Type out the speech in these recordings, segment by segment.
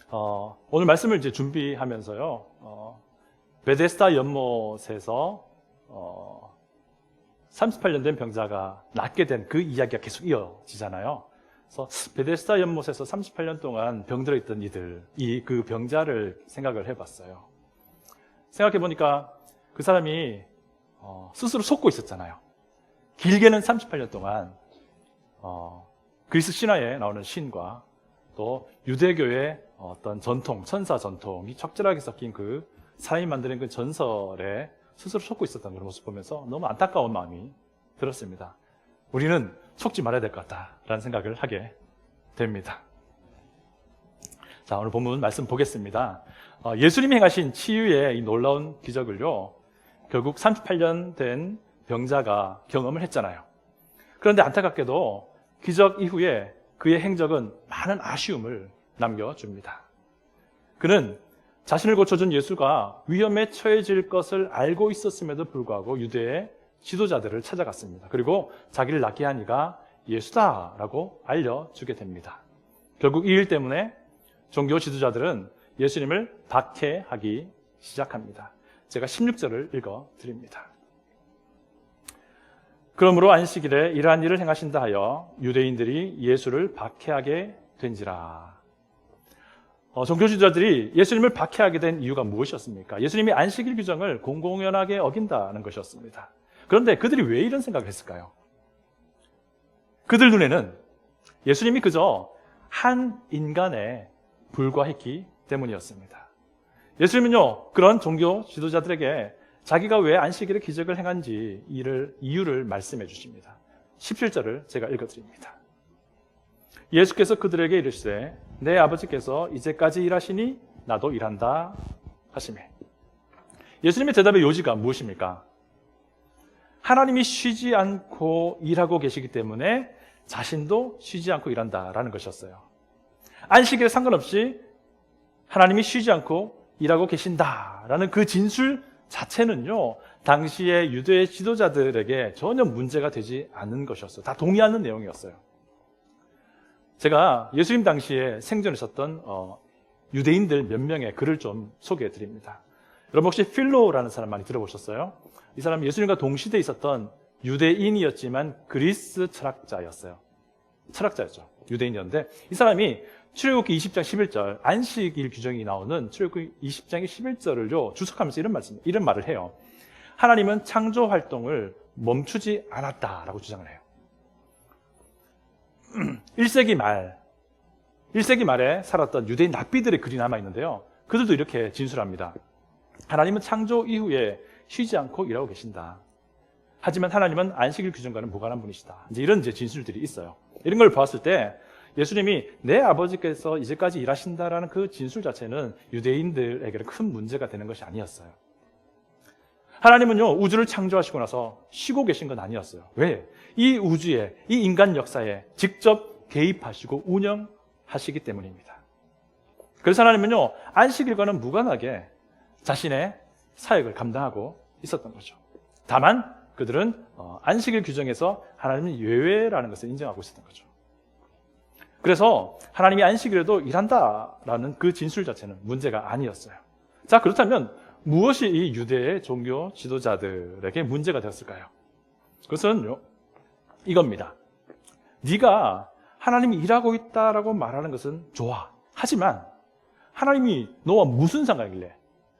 오늘 말씀을 이제 준비하면서요, 베데스다 연못에서 38년 된 병자가 낫게 된 그 이야기가 계속 이어지잖아요. 그래서 베데스다 연못에서 38년 동안 병들어 있던 그 병자를 생각을 해봤어요. 생각해 보니까 그 사람이 스스로 속고 있었잖아요. 길게는 38년 동안 그리스 신화에 나오는 신과 또 유대교의 어떤 전통, 천사 전통이 적절하게 섞인 그 사람이 만드는 그 전설에 스스로 속고 있었던 그런 모습 보면서 너무 안타까운 마음이 들었습니다. 우리는 속지 말아야 될 것 같다라는 생각을 하게 됩니다. 자, 오늘 본문 말씀 보겠습니다. 예수님이 행하신 치유의 이 놀라운 기적을요, 결국 38년 된 병자가 경험을 했잖아요. 그런데 안타깝게도 기적 이후에 그의 행적은 많은 아쉬움을 남겨줍니다. 그는 자신을 고쳐준 예수가 위험에 처해질 것을 알고 있었음에도 불구하고 유대의 지도자들을 찾아갔습니다. 그리고 자기를 낫게 한 이가 예수다라고 알려주게 됩니다. 결국 이 일 때문에 종교 지도자들은 예수님을 박해하기 시작합니다. 제가 16절을 읽어드립니다. 그러므로 안식일에 이러한 일을 행하신다 하여 유대인들이 예수를 박해하게 된지라. 종교 지도자들이 예수님을 박해하게 된 이유가 무엇이었습니까? 예수님이 안식일 규정을 공공연하게 어긴다는 것이었습니다. 그런데 그들이 왜 이런 생각을 했을까요? 그들 눈에는 예수님이 그저 한 인간에 불과했기 때문이었습니다. 예수님은요, 그런 종교 지도자들에게 자기가 왜 안식일에 기적을 행한지 이유를 말씀해 주십니다. 17절을 제가 읽어드립니다. 예수께서 그들에게 이르시되 내 아버지께서 이제까지 일하시니 나도 일한다 하시매. 예수님의 대답의 요지가 무엇입니까? 하나님이 쉬지 않고 일하고 계시기 때문에 자신도 쉬지 않고 일한다라는 것이었어요. 안식일에 상관없이 하나님이 쉬지 않고 일하고 계신다라는 그 진술 자체는요, 당시의 유대 지도자들에게 전혀 문제가 되지 않는 것이었어요. 다 동의하는 내용이었어요. 제가 예수님 당시에 생존했었던 유대인들 몇 명의 글을 좀 소개해 드립니다. 여러분 혹시 필로라는 사람 많이 들어보셨어요? 이 사람 예수님과 동시대에 있었던 유대인이었지만 그리스 철학자였어요. 철학자였죠. 유대인이었는데 이 사람이 출애굽기 20장 11절 안식일 규정이 나오는 출애굽기 20장의 11절을요 주석하면서 이런 말을 해요. 하나님은 창조 활동을 멈추지 않았다라고 주장을 해요. 1세기 말에 살았던 유대인 랍비들의 글이 남아있는데요. 그들도 이렇게 진술합니다. 하나님은 창조 이후에 쉬지 않고 일하고 계신다. 하지만 하나님은 안식일 규정과는 무관한 분이시다. 이런 진술들이 있어요. 이런 걸 보았을 때 예수님이 내 아버지께서 이제까지 일하신다라는 그 진술 자체는 유대인들에게는 큰 문제가 되는 것이 아니었어요. 하나님은요, 우주를 창조하시고 나서 쉬고 계신 건 아니었어요. 왜? 이 우주에, 이 인간 역사에 직접 개입하시고 운영하시기 때문입니다. 그래서 하나님은요, 안식일과는 무관하게 자신의 사역을 감당하고 있었던 거죠. 다만 그들은 안식일 규정에서 하나님은 예외라는 것을 인정하고 있었던 거죠. 그래서 하나님이 안식일에도 일한다라는 그 진술 자체는 문제가 아니었어요. 자, 그렇다면 무엇이 이 유대의 종교 지도자들에게 문제가 되었을까요? 그것은 이겁니다. 네가 하나님이 일하고 있다라고 말하는 것은 좋아. 하지만 하나님이 너와 무슨 상관이길래?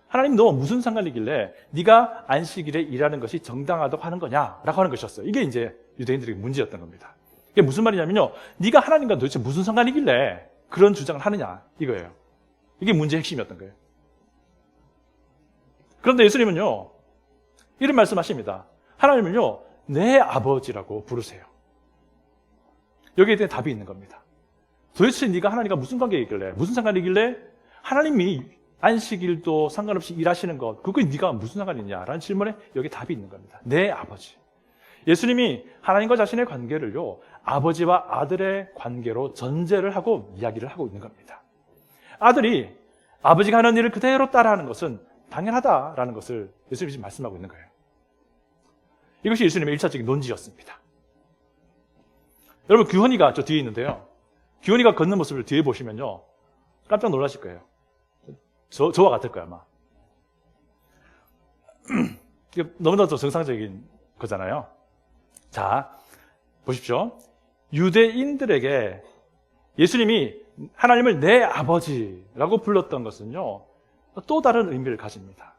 하나님 너와 무슨 상관이길래 네가 안식일에 일하는 것이 정당하다고 하는 거냐라고 하는 것이었어요. 이게 이제 유대인들에게 문제였던 겁니다. 이게 무슨 말이냐면요, 네가 하나님과 도대체 무슨 상관이길래 그런 주장을 하느냐 이거예요. 이게 문제의 핵심이었던 거예요. 그런데 예수님은요, 이런 말씀하십니다. 하나님은요, 내 아버지라고 부르세요. 여기에 대한 답이 있는 겁니다. 도대체 네가 하나님과 무슨 관계이길래, 무슨 상관이길래 하나님이 안식일도 상관없이 일하시는 것, 그게 네가 무슨 상관이냐라는 질문에 여기 답이 있는 겁니다. 내 아버지. 예수님이 하나님과 자신의 관계를요, 아버지와 아들의 관계로 전제를 하고 이야기를 하고 있는 겁니다. 아들이 아버지가 하는 일을 그대로 따라하는 것은 당연하다라는 것을 예수님이 지금 말씀하고 있는 거예요. 이것이 예수님의 1차적인 논지였습니다. 여러분, 규헌이가 저 뒤에 있는데요. 규헌이가 걷는 모습을 뒤에 보시면요, 깜짝 놀라실 거예요. 저와 같을 거야, 아마. 이게 너무나도 정상적인 거잖아요. 자, 보십시오. 유대인들에게 예수님이 하나님을 내 아버지라고 불렀던 것은요, 또 다른 의미를 가집니다.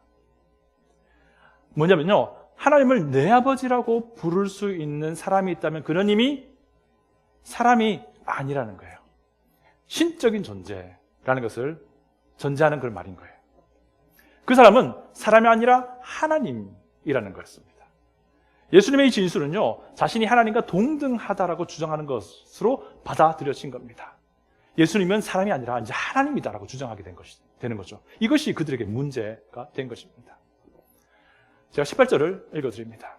뭐냐면요, 하나님을 내 아버지라고 부를 수 있는 사람이 있다면 그는 이미 사람이 아니라는 거예요. 신적인 존재라는 것을 전제하는 그런 말인 거예요. 그 사람은 사람이 아니라 하나님이라는 거였습니다. 예수님의 이 진술은요, 자신이 하나님과 동등하다라고 주장하는 것으로 받아들여진 겁니다. 예수님은 사람이 아니라 이제 하나님이다라고 주장하게 되는 거죠. 이것이 그들에게 문제가 된 것입니다. 제가 18절을 읽어드립니다.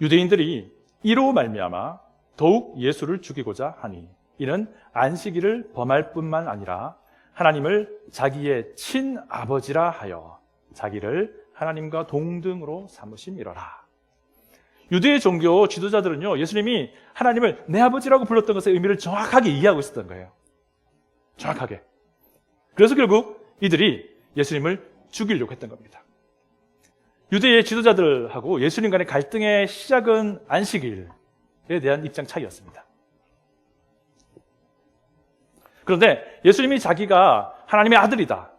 유대인들이 이로 말미암아 더욱 예수를 죽이고자 하니 이는 안식일을 범할 뿐만 아니라 하나님을 자기의 친아버지라 하여 자기를 하나님과 동등으로 삼으심이로라. 유대의 종교 지도자들은요, 예수님이 하나님을 내 아버지라고 불렀던 것의 의미를 정확하게 이해하고 있었던 거예요. 정확하게. 그래서 결국 이들이 예수님을 죽이려고 했던 겁니다. 유대의 지도자들하고 예수님 간의 갈등의 시작은 안식일에 대한 입장 차이였습니다. 그런데 예수님이 자기가 하나님의 아들이다,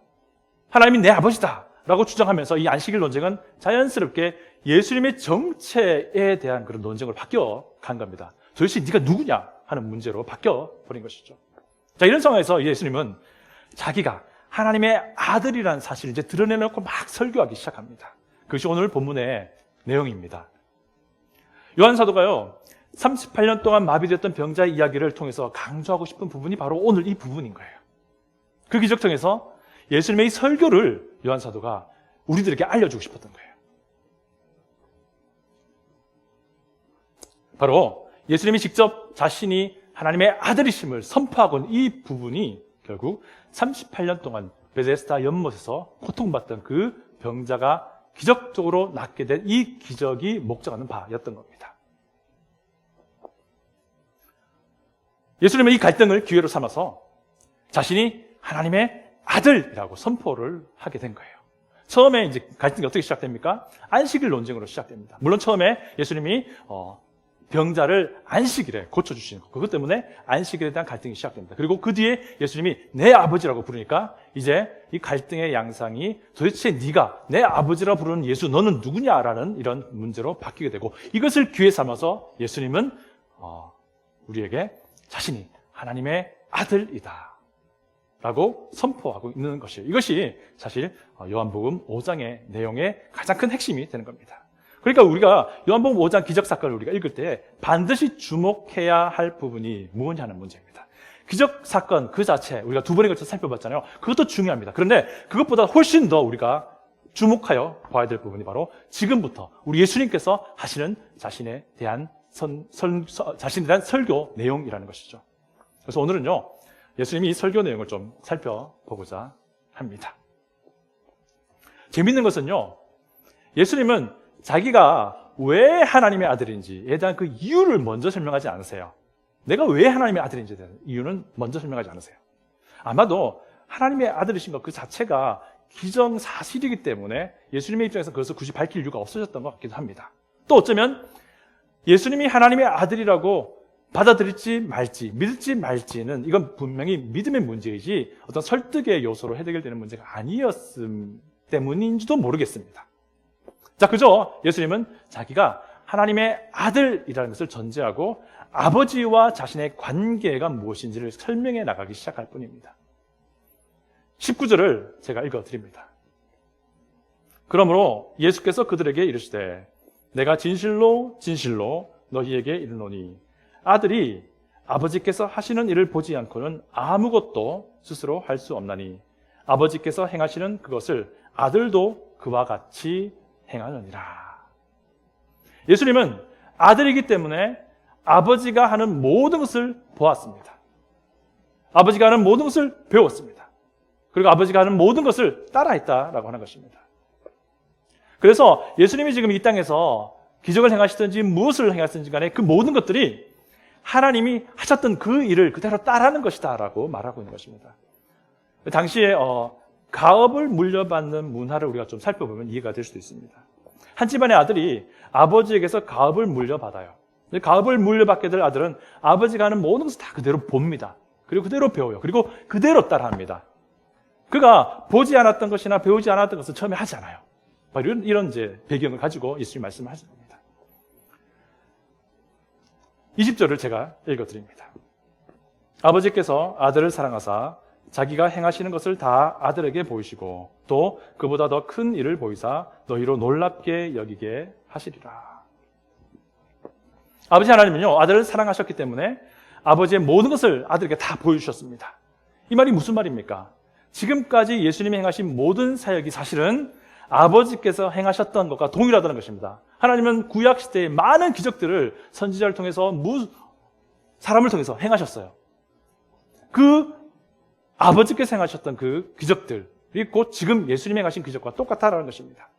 하나님이 내 아버지다 라고 주장하면서 이 안식일 논쟁은 자연스럽게 예수님의 정체에 대한 그런 논쟁으로 바뀌어 간 겁니다. 도대체 네가 누구냐 하는 문제로 바뀌어 버린 것이죠. 자, 이런 상황에서 예수님은 자기가 하나님의 아들이라는 사실을 이제 드러내놓고 막 설교하기 시작합니다. 그것이 오늘 본문의 내용입니다. 요한 사도가요, 38년 동안 마비됐던 병자의 이야기를 통해서 강조하고 싶은 부분이 바로 오늘 이 부분인 거예요. 그 기적 통해서 예수님의 이 설교를 요한 사도가 우리들에게 알려주고 싶었던 거예요. 바로 예수님이 직접 자신이 하나님의 아들이심을 선포하고 있는 이 부분이 결국 38년 동안 베데스다 연못에서 고통받던 그 병자가 기적적으로 낫게 된 이 기적이 목적하는 바였던 겁니다. 예수님은 이 갈등을 기회로 삼아서 자신이 하나님의 아들이라고 선포를 하게 된 거예요. 처음에 이제 갈등이 어떻게 시작됩니까? 안식일 논쟁으로 시작됩니다. 물론 처음에 예수님이 병자를 안식일에 고쳐주시는 것, 그것 때문에 안식일에 대한 갈등이 시작됩니다. 그리고 그 뒤에 예수님이 내 아버지라고 부르니까 이제 이 갈등의 양상이 도대체 네가 내 아버지라 부르는 예수, 너는 누구냐라는 이런 문제로 바뀌게 되고, 이것을 기회 삼아서 예수님은 우리에게 자신이 하나님의 아들이다 라고 선포하고 있는 것이에요. 이것이 사실 요한복음 5장의 내용의 가장 큰 핵심이 되는 겁니다. 그러니까 우리가 요한복음 5장 기적사건을 우리가 읽을 때 반드시 주목해야 할 부분이 무엇이냐는 문제입니다. 기적사건 그 자체 우리가 두 번에 걸쳐서 살펴봤잖아요. 그것도 중요합니다. 그런데 그것보다 훨씬 더 우리가 주목하여 봐야 될 부분이 바로 지금부터 우리 예수님께서 하시는 자신에 대한 설교 내용이라는 것이죠. 그래서 오늘은요, 예수님이 이 설교 내용을 좀 살펴보고자 합니다. 재밌는 것은요, 예수님은 자기가 왜 하나님의 아들인지에 대한 그 이유를 먼저 설명하지 않으세요. 내가 왜 하나님의 아들인지에 대한 이유는 먼저 설명하지 않으세요. 아마도 하나님의 아들이신 것 그 자체가 기정사실이기 때문에 예수님의 입장에서 그것을 굳이 밝힐 이유가 없어졌던 것 같기도 합니다. 또 어쩌면 예수님이 하나님의 아들이라고 받아들일지 말지, 믿을지 말지는 이건 분명히 믿음의 문제이지 어떤 설득의 요소로 해결되는 문제가 아니었음 때문인지도 모르겠습니다. 자, 그저 예수님은 자기가 하나님의 아들이라는 것을 전제하고 아버지와 자신의 관계가 무엇인지를 설명해 나가기 시작할 뿐입니다. 19절을 제가 읽어드립니다. 그러므로 예수께서 그들에게 이르시되 내가 진실로 진실로 너희에게 이르노니 아들이 아버지께서 하시는 일을 보지 않고는 아무것도 스스로 할 수 없나니 아버지께서 행하시는 그것을 아들도 그와 같이 행하느니라. 예수님은 아들이기 때문에 아버지가 하는 모든 것을 보았습니다. 아버지가 하는 모든 것을 배웠습니다. 그리고 아버지가 하는 모든 것을 따라했다라고 하는 것입니다. 그래서 예수님이 지금 이 땅에서 기적을 행하시든지 무엇을 행하시든지 간에 그 모든 것들이 하나님이 하셨던 그 일을 그대로 따라하는 것이다 라고 말하고 있는 것입니다. 당시에 가업을 물려받는 문화를 우리가 좀 살펴보면 이해가 될 수도 있습니다. 한 집안의 아들이 아버지에게서 가업을 물려받아요. 가업을 물려받게 될 아들은 아버지가 하는 모든 것을 다 그대로 봅니다. 그리고 그대로 배워요. 그리고 그대로 따라합니다. 그가 보지 않았던 것이나 배우지 않았던 것을 처음에 하지 않아요. 이런 이제 배경을 가지고 예수님 말씀을 하신 겁니다. 20절을 제가 읽어드립니다. 아버지께서 아들을 사랑하사 자기가 행하시는 것을 다 아들에게 보이시고 또 그보다 더 큰 일을 보이사 너희로 놀랍게 여기게 하시리라. 아버지 하나님은요, 아들을 사랑하셨기 때문에 아버지의 모든 것을 아들에게 다 보여주셨습니다. 이 말이 무슨 말입니까? 지금까지 예수님이 행하신 모든 사역이 사실은 아버지께서 행하셨던 것과 동일하다는 것입니다. 하나님은 구약시대의 많은 기적들을 선지자를 통해서 사람을 통해서 행하셨어요. 그 아버지께서 행하셨던 그 기적들이 곧 지금 예수님이 행하신 기적과 똑같다는 것입니다.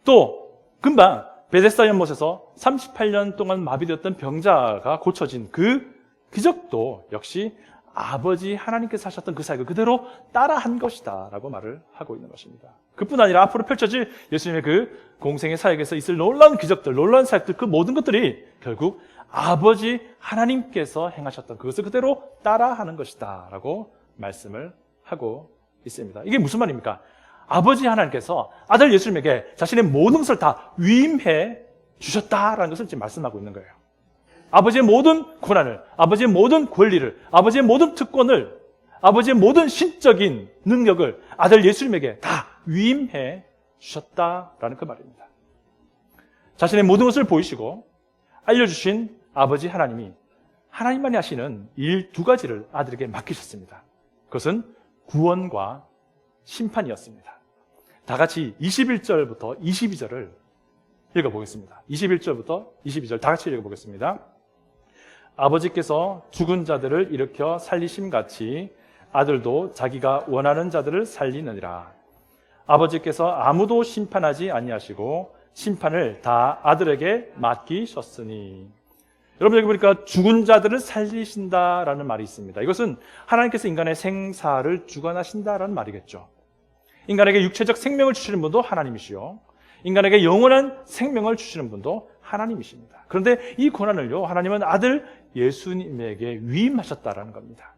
또 금방 베데스다 연못에서 38년 동안 마비되었던 병자가 고쳐진 그 기적도 역시 아버지 하나님께서 하셨던 그 사역을 그대로 따라한 것이다 라고 말을 하고 있는 것입니다. 그뿐 아니라 앞으로 펼쳐질 예수님의 그 공생의 사역에서 있을 놀라운 기적들, 놀라운 사역들, 그 모든 것들이 결국 아버지 하나님께서 행하셨던 그것을 그대로 따라하는 것이다 라고 말씀을 하고 있습니다. 이게 무슨 말입니까? 아버지 하나님께서 아들 예수님에게 자신의 모든 것을 다 위임해 주셨다라는 것을 지금 말씀하고 있는 거예요. 아버지의 모든 권한을, 아버지의 모든 권리를, 아버지의 모든 특권을, 아버지의 모든 신적인 능력을 아들 예수님에게 다 위임해 주셨다라는 그 말입니다. 자신의 모든 것을 보이시고 알려주신 아버지 하나님이 하나님만이 하시는 일 두 가지를 아들에게 맡기셨습니다. 그것은 구원과 심판이었습니다. 다 같이 21절부터 22절을 읽어보겠습니다. 21절부터 22절 다 같이 읽어보겠습니다. 아버지께서 죽은 자들을 일으켜 살리심 같이 아들도 자기가 원하는 자들을 살리느니라. 아버지께서 아무도 심판하지 아니하시고 심판을 다 아들에게 맡기셨으니. 여러분 여기 보니까 죽은 자들을 살리신다라는 말이 있습니다. 이것은 하나님께서 인간의 생사를 주관하신다라는 말이겠죠. 인간에게 육체적 생명을 주시는 분도 하나님이시요, 인간에게 영원한 생명을 주시는 분도 하나님이십니다. 그런데 이 권한을요, 하나님은 아들 예수님에게 위임하셨다라는 겁니다.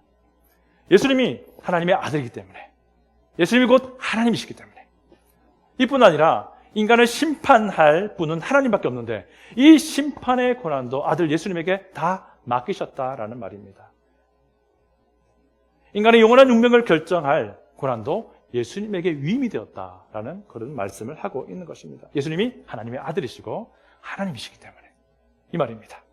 예수님이 하나님의 아들이기 때문에, 예수님이 곧 하나님이시기 때문에, 이뿐 아니라 인간을 심판할 분은 하나님밖에 없는데 이 심판의 권한도 아들 예수님에게 다 맡기셨다라는 말입니다. 인간의 영원한 운명을 결정할 권한도 예수님에게 위임이 되었다라는 그런 말씀을 하고 있는 것입니다. 예수님이 하나님의 아들이시고 하나님이시기 때문에 이 말입니다.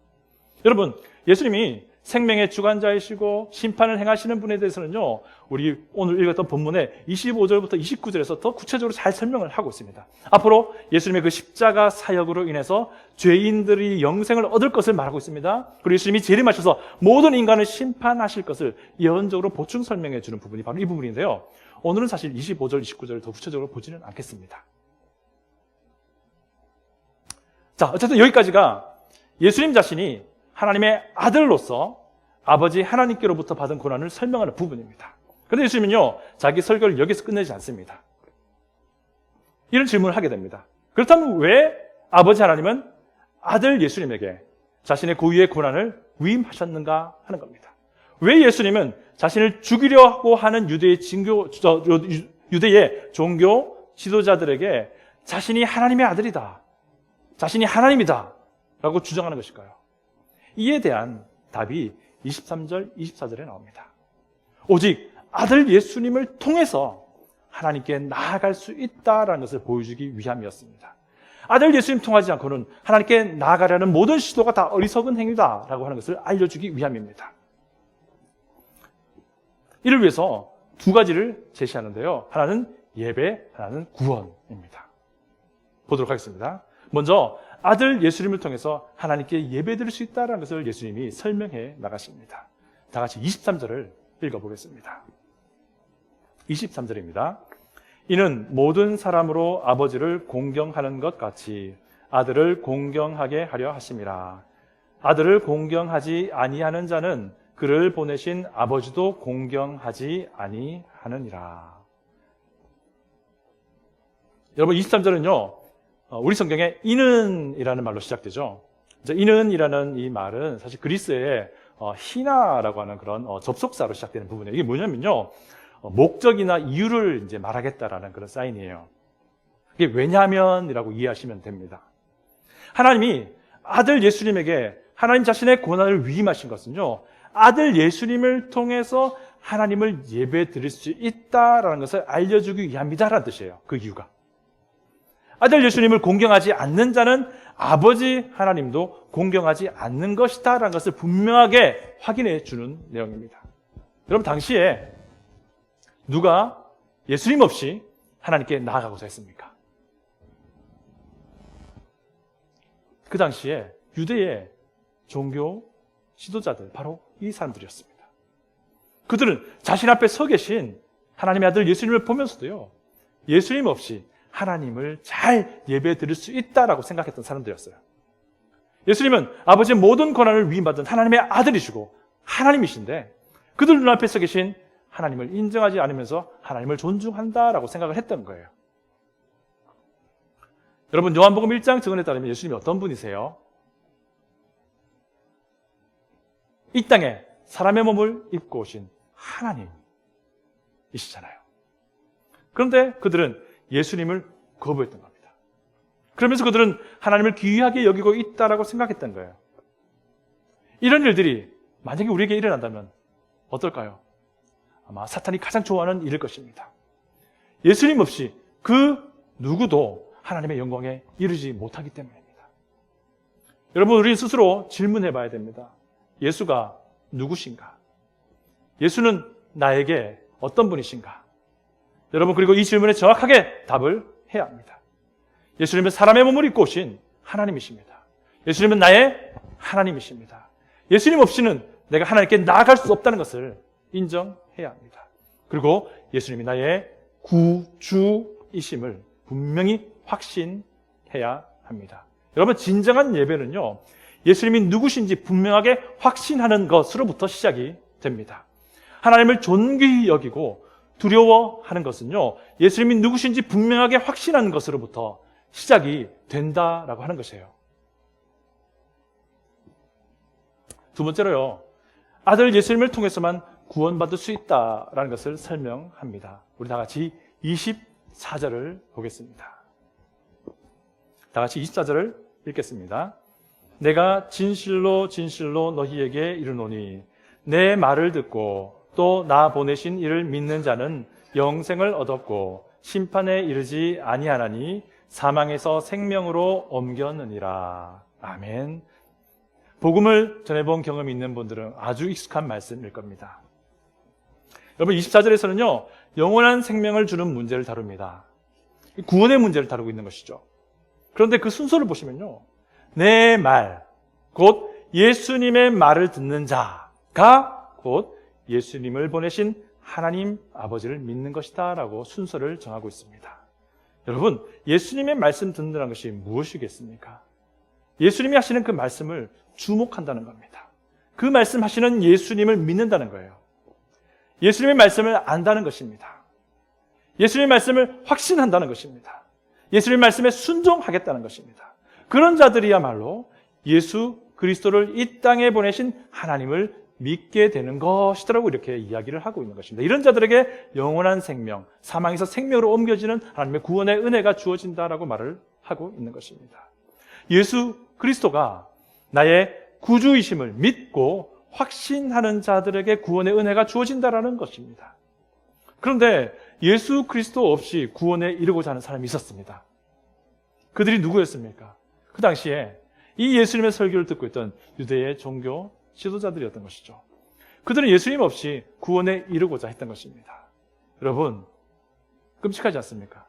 여러분, 예수님이 생명의 주관자이시고 심판을 행하시는 분에 대해서는요, 우리 오늘 읽었던 본문의 25절부터 29절에서 더 구체적으로 잘 설명을 하고 있습니다. 앞으로 예수님의 그 십자가 사역으로 인해서 죄인들이 영생을 얻을 것을 말하고 있습니다. 그리고 예수님이 재림하셔서 모든 인간을 심판하실 것을 예언적으로 보충 설명해 주는 부분이 바로 이 부분인데요. 오늘은 사실 25절, 29절을 더 구체적으로 보지는 않겠습니다. 자, 어쨌든 여기까지가 예수님 자신이 하나님의 아들로서 아버지 하나님께로부터 받은 권한을 설명하는 부분입니다. 그런데 예수님은요, 자기 설교를 여기서 끝내지 않습니다. 이런 질문을 하게 됩니다. 그렇다면 왜 아버지 하나님은 아들 예수님에게 자신의 고유의 권한을 위임하셨는가 하는 겁니다. 왜 예수님은 자신을 죽이려고 하는 유대의 종교 지도자들에게 자신이 하나님의 아들이다, 자신이 하나님이다 라고 주장하는 것일까요? 이에 대한 답이 23절, 24절에 나옵니다. 오직 아들 예수님을 통해서 하나님께 나아갈 수 있다라는 것을 보여주기 위함이었습니다. 아들 예수님 통하지 않고는 하나님께 나아가려는 모든 시도가 다 어리석은 행위다라고 하는 것을 알려주기 위함입니다. 이를 위해서 두 가지를 제시하는데요. 하나는 예배, 하나는 구원입니다. 보도록 하겠습니다. 먼저 아들 예수님을 통해서 하나님께 예배드릴 수 있다는 것을 예수님이 설명해 나가십니다. 다 같이 23절을 읽어보겠습니다. 23절입니다. 이는 모든 사람으로 아버지를 공경하는 것 같이 아들을 공경하게 하려 하심이라. 아들을 공경하지 아니하는 자는 그를 보내신 아버지도 공경하지 아니하느니라. 여러분 23절은요. 우리 성경에 이는이라는 말로 시작되죠. 이는이라는 이 말은 사실 그리스의 히나라고 하는 그런 접속사로 시작되는 부분이에요. 이게 뭐냐면요. 목적이나 이유를 이제 말하겠다라는 그런 사인이에요. 이게 왜냐면이라고 이해하시면 됩니다. 하나님이 아들 예수님에게 하나님 자신의 고난을 위임하신 것은요. 아들 예수님을 통해서 하나님을 예배 드릴 수 있다라는 것을 알려주기 위함이다라는 뜻이에요. 그 이유가. 아들 예수님을 공경하지 않는 자는 아버지 하나님도 공경하지 않는 것이다라는 것을 분명하게 확인해 주는 내용입니다. 여러분 당시에 누가 예수님 없이 하나님께 나아가고자 했습니까? 그 당시에 유대의 종교 지도자들 바로 이 사람들이었습니다. 그들은 자신 앞에 서 계신 하나님의 아들 예수님을 보면서도요. 예수님 없이 하나님을 잘 예배 드릴 수 있다라고 생각했던 사람들이었어요. 예수님은 아버지의 모든 권한을 위임받은 하나님의 아들이시고 하나님이신데 그들 눈앞에 서 계신 하나님을 인정하지 않으면서 하나님을 존중한다라고 생각을 했던 거예요. 여러분 요한복음 1장 증언에 따르면 예수님이 어떤 분이세요? 이 땅에 사람의 몸을 입고 오신 하나님이시잖아요. 그런데 그들은 예수님을 거부했던 겁니다. 그러면서 그들은 하나님을 귀하게 여기고 있다라고 생각했던 거예요. 이런 일들이 만약에 우리에게 일어난다면 어떨까요? 아마 사탄이 가장 좋아하는 일일 것입니다. 예수님 없이 그 누구도 하나님의 영광에 이르지 못하기 때문입니다. 여러분 우리 스스로 질문해 봐야 됩니다. 예수가 누구신가? 예수는 나에게 어떤 분이신가? 여러분 그리고 이 질문에 정확하게 답을 해야 합니다. 예수님은 사람의 몸을 입고 오신 하나님이십니다. 예수님은 나의 하나님이십니다. 예수님 없이는 내가 하나님께 나아갈 수 없다는 것을 인정해야 합니다. 그리고 예수님이 나의 구주이심을 분명히 확신해야 합니다. 여러분 진정한 예배는요. 예수님이 누구신지 분명하게 확신하는 것으로부터 시작이 됩니다. 하나님을 존귀히 여기고 두려워하는 것은요. 예수님이 누구신지 분명하게 확신하는 것으로부터 시작이 된다라고 하는 것이에요. 두 번째로요. 아들 예수님을 통해서만 구원받을 수 있다라는 것을 설명합니다. 우리 다 같이 24절을 보겠습니다. 다 같이 24절을 읽겠습니다. 내가 진실로 진실로 너희에게 이르노니 내 말을 듣고 또 나 보내신 이를 믿는 자는 영생을 얻었고 심판에 이르지 아니하나니 사망에서 생명으로 옮겼느니라. 아멘. 복음을 전해본 경험이 있는 분들은 아주 익숙한 말씀일 겁니다. 여러분 24절에서는요. 영원한 생명을 주는 문제를 다룹니다. 구원의 문제를 다루고 있는 것이죠. 그런데 그 순서를 보시면요. 내 말, 곧 예수님의 말을 듣는 자가 곧 예수님을 보내신 하나님 아버지를 믿는 것이다 라고 순서를 정하고 있습니다. 여러분, 예수님의 말씀 듣는다는 것이 무엇이겠습니까? 예수님이 하시는 그 말씀을 주목한다는 겁니다. 그 말씀하시는 예수님을 믿는다는 거예요. 예수님의 말씀을 안다는 것입니다. 예수님의 말씀을 확신한다는 것입니다. 예수님의 말씀에 순종하겠다는 것입니다. 그런 자들이야말로 예수 그리스도를 이 땅에 보내신 하나님을 믿게 되는 것이더라고 이렇게 이야기를 하고 있는 것입니다. 이런 자들에게 영원한 생명, 사망에서 생명으로 옮겨지는 하나님의 구원의 은혜가 주어진다라고 말을 하고 있는 것입니다. 예수 그리스도가 나의 구주이심을 믿고 확신하는 자들에게 구원의 은혜가 주어진다라는 것입니다. 그런데 예수 그리스도 없이 구원에 이르고자 하는 사람이 있었습니다. 그들이 누구였습니까? 그 당시에 이 예수님의 설교를 듣고 있던 유대의 종교 지도자들이었던 것이죠. 그들은 예수님 없이 구원에 이르고자 했던 것입니다. 여러분, 끔찍하지 않습니까?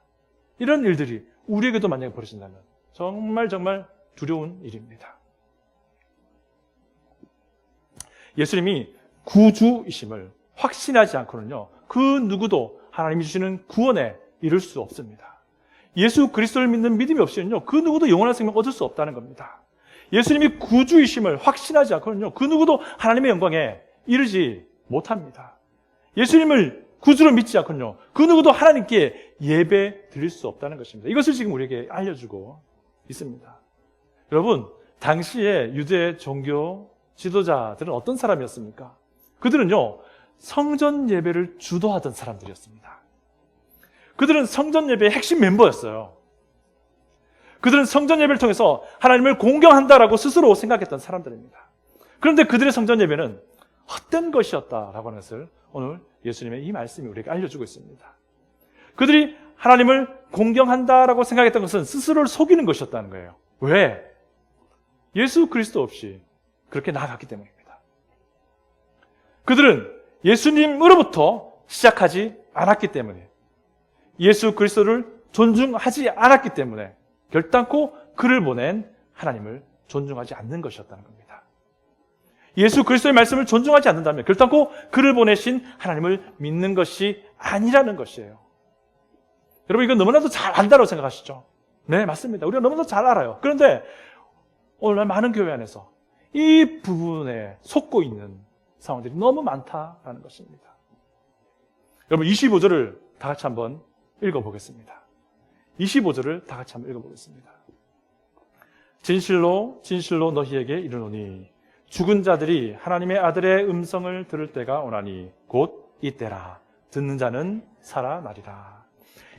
이런 일들이 우리에게도 만약에 벌어진다면 정말 두려운 일입니다. 예수님이 구주이심을 확신하지 않고는요, 그 누구도 하나님이 주시는 구원에 이를 수 없습니다. 예수 그리스도를 믿는 믿음이 없이는요, 그 누구도 영원한 생명을 얻을 수 없다는 겁니다. 예수님이 구주이심을 확신하지 않고는요, 그 누구도 하나님의 영광에 이르지 못합니다. 예수님을 구주로 믿지 않군요. 그 누구도 하나님께 예배 드릴 수 없다는 것입니다. 이것을 지금 우리에게 알려주고 있습니다. 여러분, 당시에 유대 종교 지도자들은 어떤 사람이었습니까? 그들은요, 성전 예배를 주도하던 사람들이었습니다. 그들은 성전 예배의 핵심 멤버였어요. 그들은 성전 예배를 통해서 하나님을 공경한다라고 스스로 생각했던 사람들입니다. 그런데 그들의 성전 예배는 헛된 것이었다라고 하는 것을 오늘 예수님의 이 말씀이 우리에게 알려주고 있습니다. 그들이 하나님을 공경한다라고 생각했던 것은 스스로를 속이는 것이었다는 거예요. 왜? 예수 그리스도 없이 그렇게 나아갔기 때문입니다. 그들은 예수님으로부터 시작하지 않았기 때문에, 예수 그리스도를 존중하지 않았기 때문에 결단코 그를 보낸 하나님을 존중하지 않는 것이었다는 겁니다. 예수 그리스도의 말씀을 존중하지 않는다면 결단코 그를 보내신 하나님을 믿는 것이 아니라는 것이에요. 여러분, 이거 너무나도 잘 안다고 생각하시죠? 네, 맞습니다. 우리가 너무나도 잘 알아요. 그런데 오늘날 많은 교회 안에서 이 부분에 속고 있는 상황들이 너무 많다라는 것입니다. 여러분, 25절을 다 같이 한번 읽어보겠습니다. 25절을 다 같이 한번 읽어보겠습니다. 진실로 진실로 너희에게 이르노니 죽은 자들이 하나님의 아들의 음성을 들을 때가 오나니 곧 이때라. 듣는 자는 살아나리라.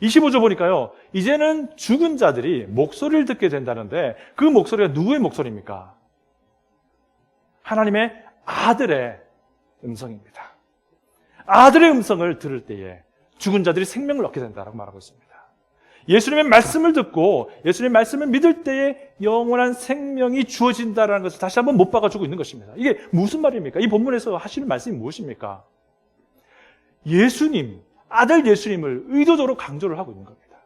25절 보니까요, 이제는 죽은 자들이 목소리를 듣게 된다는데 그 목소리가 누구의 목소리입니까? 하나님의 아들의 음성입니다. 아들의 음성을 들을 때에 죽은 자들이 생명을 얻게 된다라고 말하고 있습니다. 예수님의 말씀을 듣고 예수님의 말씀을 믿을 때에 영원한 생명이 주어진다는 것을 다시 한번 못 박아주고 있는 것입니다. 이게 무슨 말입니까? 이 본문에서 하시는 말씀이 무엇입니까? 예수님, 아들 예수님을 의도적으로 강조를 하고 있는 겁니다.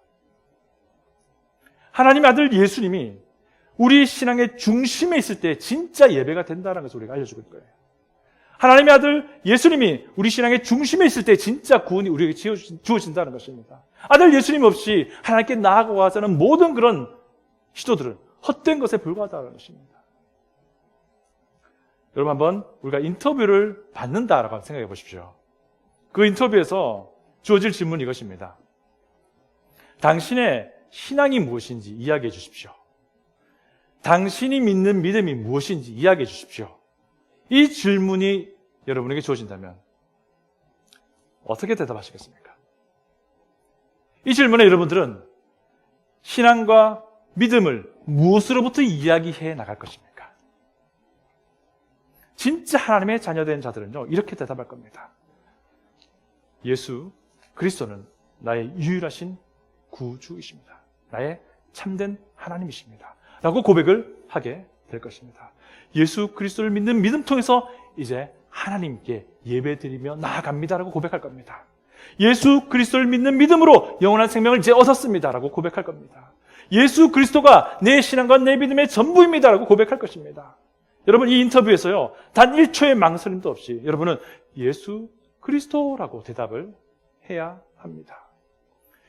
하나님의 아들 예수님이 우리 신앙의 중심에 있을 때 진짜 예배가 된다는 것을 우리가 알려주고 있는 거예요. 하나님의 아들 예수님이 우리 신앙의 중심에 있을 때 진짜 구원이 우리에게 주어진다는 것입니다. 아들 예수님 없이 하나님께 나아가자는 모든 그런 시도들은 헛된 것에 불과하다는 것입니다. 여러분, 한번 우리가 인터뷰를 받는다라고 생각해 보십시오. 그 인터뷰에서 주어질 질문이 이것입니다. 당신의 신앙이 무엇인지 이야기해 주십시오. 당신이 믿는 믿음이 무엇인지 이야기해 주십시오. 이 질문이 여러분에게 주어진다면 어떻게 대답하시겠습니까? 이 질문에 여러분들은 신앙과 믿음을 무엇으로부터 이야기해 나갈 것입니까? 진짜 하나님의 자녀된 자들은요, 이렇게 대답할 겁니다. 예수 그리스도는 나의 유일하신 구주이십니다. 나의 참된 하나님이십니다. 라고 고백을 하게 될 것입니다. 예수 그리스도를 믿는 믿음 통해서 이제 하나님께 예배드리며 나아갑니다라고 고백할 겁니다. 예수 그리스도를 믿는 믿음으로 영원한 생명을 이제 얻었습니다라고 고백할 겁니다. 예수 그리스도가 내 신앙과 내 믿음의 전부입니다라고 고백할 것입니다. 여러분, 이 인터뷰에서요, 단 1초의 망설임도 없이 여러분은 예수 그리스도라고 대답을 해야 합니다.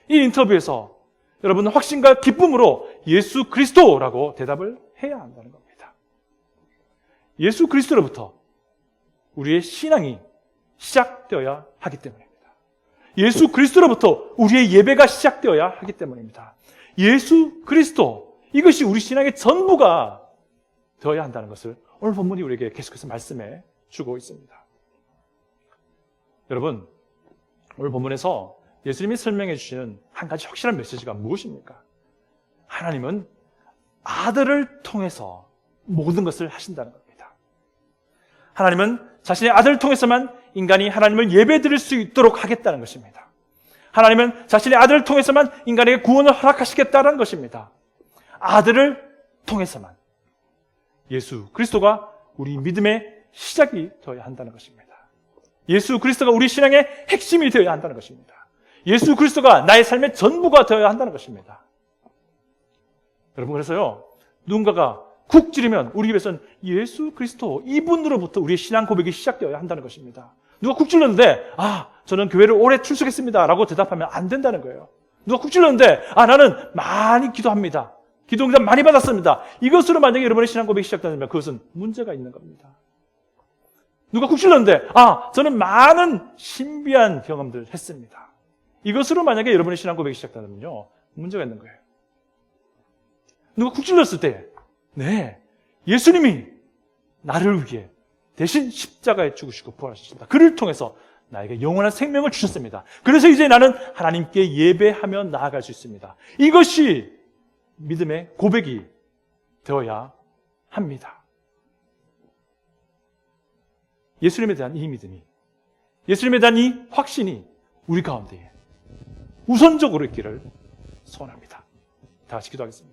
이 인터뷰에서 여러분은 확신과 기쁨으로 예수 그리스도라고 대답을 해야 한다는 겁니다. 예수 그리스도로부터 우리의 신앙이 시작되어야 하기 때문입니다. 예수 그리스도로부터 우리의 예배가 시작되어야 하기 때문입니다. 예수 그리스도, 이것이 우리 신앙의 전부가 되어야 한다는 것을 오늘 본문이 우리에게 계속해서 말씀해 주고 있습니다. 여러분, 오늘 본문에서 예수님이 설명해 주시는 한 가지 확실한 메시지가 무엇입니까? 하나님은 아들을 통해서 모든 것을 하신다는 겁니다. 하나님은 자신의 아들을 통해서만 인간이 하나님을 예배드릴 수 있도록 하겠다는 것입니다. 하나님은 자신의 아들을 통해서만 인간에게 구원을 허락하시겠다는 것입니다. 아들을 통해서만 예수 그리스도가 우리 믿음의 시작이 되어야 한다는 것입니다. 예수 그리스도가 우리 신앙의 핵심이 되어야 한다는 것입니다. 예수 그리스도가 나의 삶의 전부가 되어야 한다는 것입니다. 여러분, 그래서요, 누군가가 쿡 찌르면 우리 입에서는 예수 그리스도, 이분으로부터 우리의 신앙 고백이 시작되어야 한다는 것입니다. 누가 쿡 찔렀는데 저는 교회를 오래 출석했습니다 라고 대답하면 안 된다는 거예요. 누가 쿡 찔렀는데 나는 많이 기도합니다, 기도 응답 많이 받았습니다, 이것으로 만약에 여러분의 신앙 고백이 시작된다면 그것은 문제가 있는 겁니다. 누가 국질렀는데, 저는 많은 신비한 경험들을 했습니다. 이것으로 만약에 여러분의 신앙 고백이 시작된다면요, 문제가 있는 거예요. 누가 국질렀을 때, 네, 예수님이 나를 위해 대신 십자가에 죽으시고 부활하셨습니다. 그를 통해서 나에게 영원한 생명을 주셨습니다. 그래서 이제 나는 하나님께 예배하며 나아갈 수 있습니다. 이것이 믿음의 고백이 되어야 합니다. 예수님에 대한 이 믿음이, 예수님에 대한 이 확신이 우리 가운데에 우선적으로 있기를 소원합니다. 다 같이 기도하겠습니다.